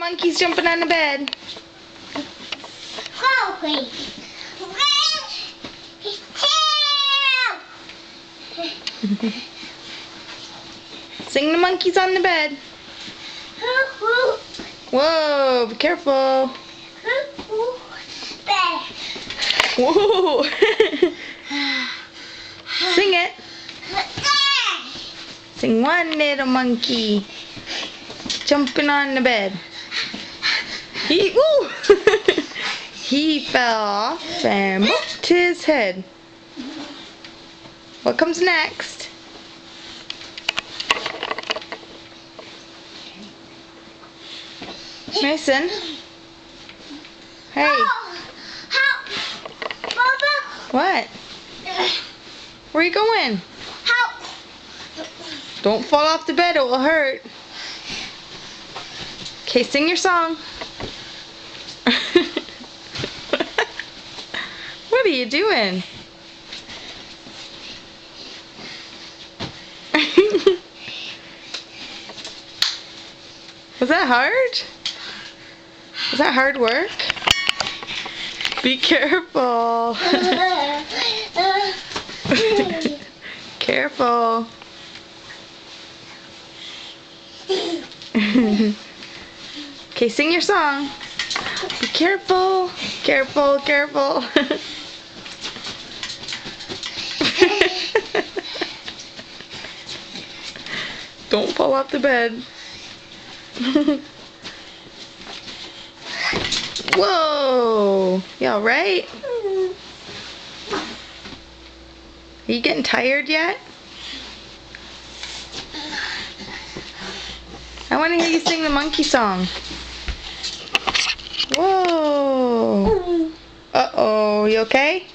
Monkey's jumping on the bed. Go, please. Sing the monkeys on the bed. Whoa, be careful. Whoa. Sing it. Sing one little monkey jumping on the bed. He fell off and bumped his head. What comes next? Mason? Hey. Help! Mama! What? Where are you going? Help! Don't fall off the bed, it will hurt. Okay, sing your song. What are you doing? Was that hard? Was that hard work? Be careful. Careful. Okay, sing your song. Be careful. Careful, careful. Don't fall off the bed. Whoa! You alright? Are you getting tired yet? I want to hear you sing the monkey song. Whoa! Uh-oh, you okay?